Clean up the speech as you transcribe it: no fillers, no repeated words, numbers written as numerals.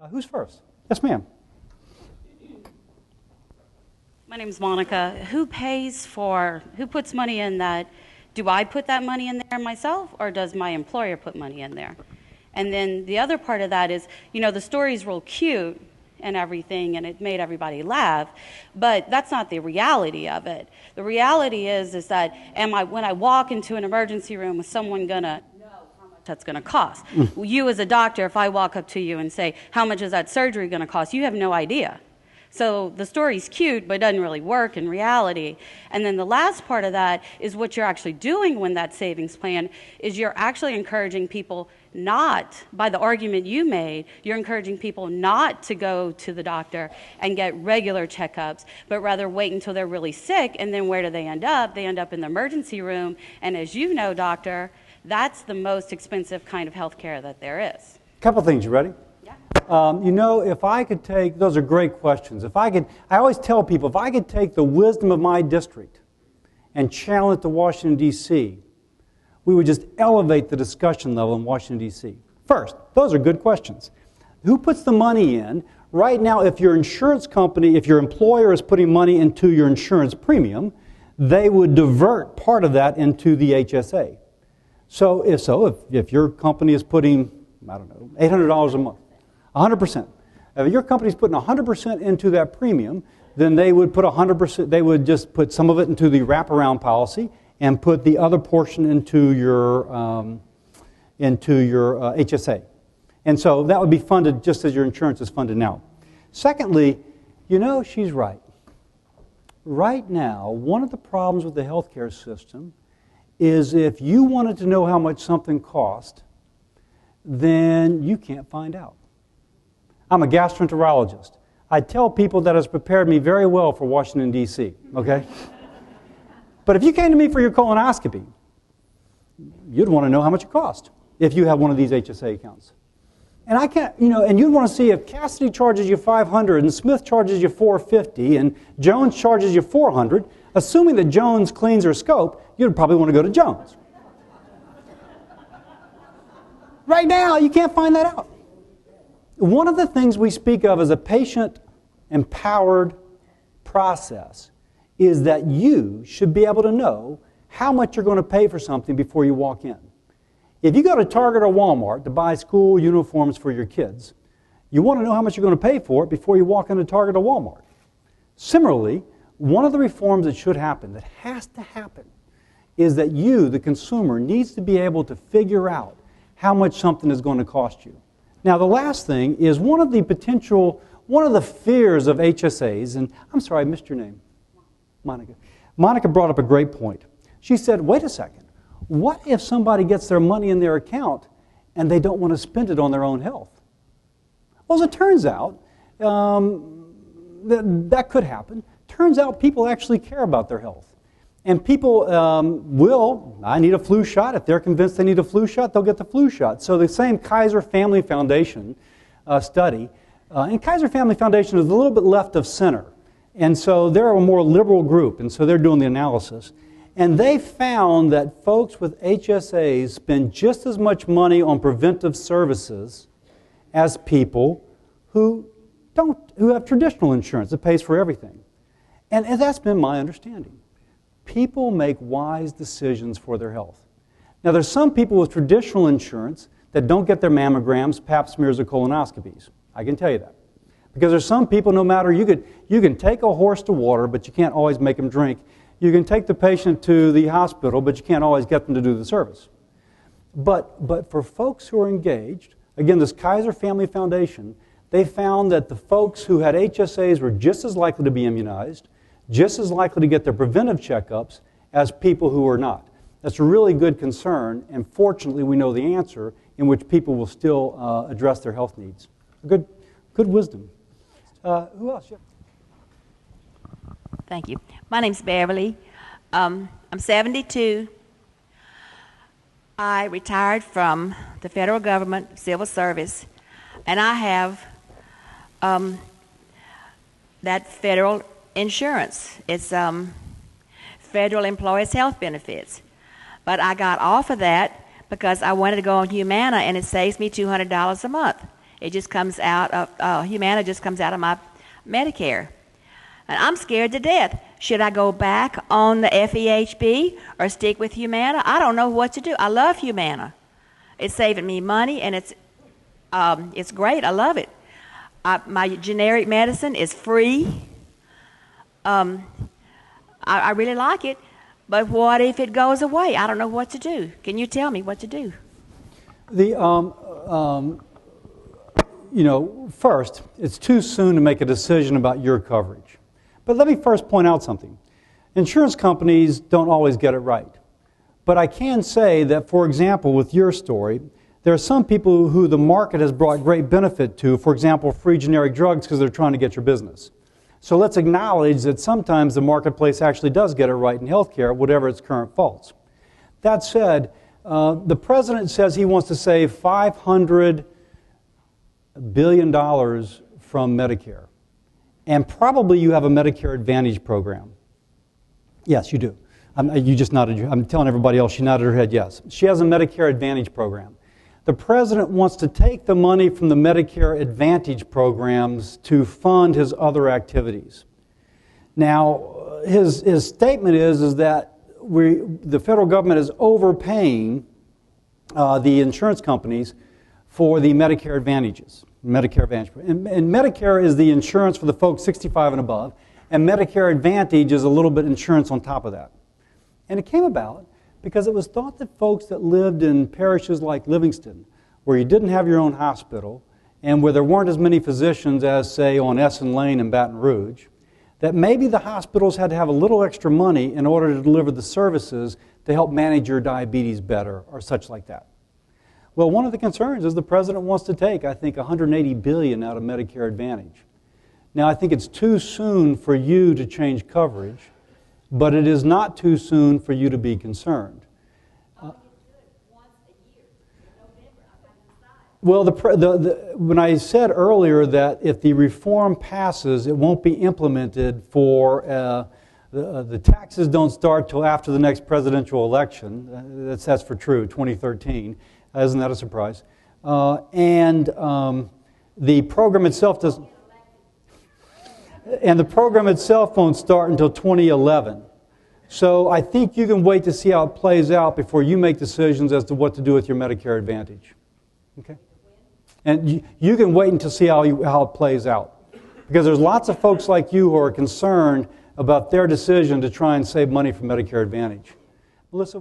Who's first? Yes, ma'am. My name's Monica. Who puts money in that? Do I put that money in there myself, or does my employer put money in there? And then the other part of that is, the story's real cute and everything, and it made everybody laugh, but that's not the reality of it. The reality is that when I walk into an emergency room, is someone gonna know how much that's gonna cost? You as a doctor, if I walk up to you and say, how much is that surgery gonna cost? You have no idea. So the story's cute, but it doesn't really work in reality. And then the last part of that is what you're actually doing when that savings plan is you're actually encouraging people not, by the argument you made, you're encouraging people not to go to the doctor and get regular checkups, but rather wait until they're really sick, and then where do they end up? They end up in the emergency room, and as you know, doctor, that's the most expensive kind of health care that there is. Couple things, you ready? If I could take, those are great questions. I always tell people, if I could take the wisdom of my district and channel it to Washington, D.C., we would just elevate the discussion level in Washington, D.C. First, those are good questions. Who puts the money in? Right now, if your insurance company, if your employer is putting money into your insurance premium, they would divert part of that into the HSA. So if your company is putting, $800 a month, 100%. If your company's putting 100% into that premium, then they would put 100%. They would just put some of it into the wraparound policy and put the other portion into your HSA. And so that would be funded just as your insurance is funded now. Secondly, she's right. Right now, one of the problems with the healthcare system is if you wanted to know how much something cost, then you can't find out. I'm a gastroenterologist. I tell people that has prepared me very well for Washington, D.C., okay? But if you came to me for your colonoscopy, you'd want to know how much it cost if you have one of these HSA accounts. And I can't, and you'd want to see if Cassidy charges you $500 and Smith charges you $450 and Jones charges you $400, assuming that Jones cleans her scope, you'd probably want to go to Jones. Right now, you can't find that out. One of the things we speak of as a patient-empowered process is that you should be able to know how much you're going to pay for something before you walk in. If you go to Target or Walmart to buy school uniforms for your kids, you want to know how much you're going to pay for it before you walk into Target or Walmart. Similarly, one of the reforms that should happen, that has to happen, is that you, the consumer, needs to be able to figure out how much something is going to cost you. Now, the last thing is one of the fears of HSAs, and I'm sorry, I missed your name. Monica. Monica brought up a great point. She said, wait a second, what if somebody gets their money in their account and they don't want to spend it on their own health? Well, as it turns out, that could happen. Turns out people actually care about their health. And people I need a flu shot. If they're convinced they need a flu shot, they'll get the flu shot. So the same Kaiser Family Foundation study, and Kaiser Family Foundation is a little bit left of center. And so they're a more liberal group, and so they're doing the analysis. And they found that folks with HSAs spend just as much money on preventive services as people who have traditional insurance that pays for everything. And that's been my understanding. People make wise decisions for their health. Now, there's some people with traditional insurance that don't get their mammograms, pap smears, or colonoscopies. I can tell you that. Because there's some people, no matter, you can take a horse to water, but you can't always make them drink. You can take the patient to the hospital, but you can't always get them to do the service. But for folks who are engaged, again, this Kaiser Family Foundation, they found that the folks who had HSAs were just as likely to be immunized, just as likely to get their preventive checkups as people who are not. That's a really good concern, and fortunately we know the answer in which people will still address their health needs. Good wisdom. Who else? Yeah. Thank you. My name's Beverly. I'm 72. I retired from the federal government civil service, and I have that federal insurance. It's federal employees' health benefits. But I got off of that because I wanted to go on Humana, and it saves me $200 a month. It just comes out of, Humana just comes out of my Medicare. And I'm scared to death. Should I go back on the FEHB or stick with Humana? I don't know what to do. I love Humana. It's saving me money, and it's great. I love it. My generic medicine is free. I really like it. But what if it goes away? I don't know what to do. Can you tell me what to do? First, it's too soon to make a decision about your coverage. But let me first point out something. Insurance companies don't always get it right. But I can say that, for example, with your story, there are some people who the market has brought great benefit to, for example, free generic drugs because they're trying to get your business. So let's acknowledge that sometimes the marketplace actually does get it right in healthcare, whatever its current faults. That said, the president says he wants to save $500 billion from Medicare. And probably you have a Medicare Advantage program. Yes, you do. You just nodded. I'm telling everybody else, she nodded her head yes. She has a Medicare Advantage program. The president wants to take the money from the Medicare Advantage programs to fund his other activities. Now, his statement is that the federal government is overpaying the insurance companies for the Medicare Advantages. Medicare Advantage. And Medicare is the insurance for the folks 65 and above, and Medicare Advantage is a little bit insurance on top of that. And it came about because it was thought that folks that lived in parishes like Livingston, where you didn't have your own hospital, and where there weren't as many physicians as, say, on Essen Lane in Baton Rouge, that maybe the hospitals had to have a little extra money in order to deliver the services to help manage your diabetes better, or such like that. Well, one of the concerns is the president wants to take, I think, $180 billion out of Medicare Advantage. Now, I think it's too soon for you to change coverage, but it is not too soon for you to be concerned. Well, when I said earlier that if the reform passes, it won't be implemented for the taxes don't start till after the next presidential election. That's for true, 2013. Isn't that a surprise? And the program itself doesn't. And the program itself won't start until 2011. So I think you can wait to see how it plays out before you make decisions as to what to do with your Medicare Advantage. Okay? And you can wait until see how it plays out. Because there's lots of folks like you who are concerned about their decision to try and save money from Medicare Advantage. Melissa,